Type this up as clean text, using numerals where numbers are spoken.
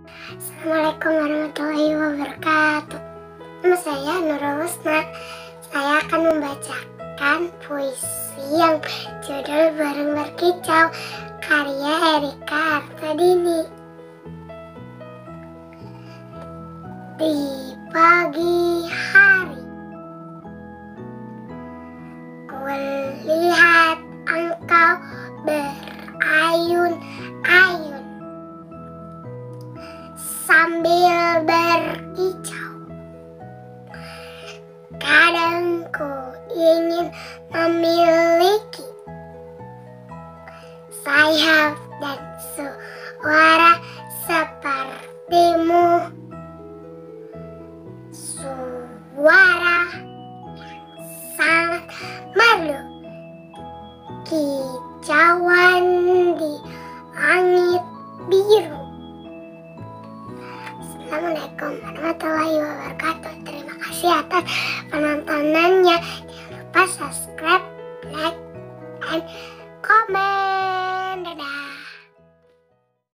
Assalamualaikum warahmatullahi wabarakatuh. Nama saya Nurul Husna. Saya akan membacakan puisi yang judul Burung Berkicau, karya Erika, artha, dini. Di pagi hari, kulihat engkau berayun-ayun, sambil berkicau. Kadang kuingin memiliki sayap dan suara sepertimu, suara sangat, merdu, kicauan di langit biru. Assalamualaikum warahmatullahi wabarakatuh. Terima kasih atas penontonannya. Jangan lupa subscribe, like, and comment.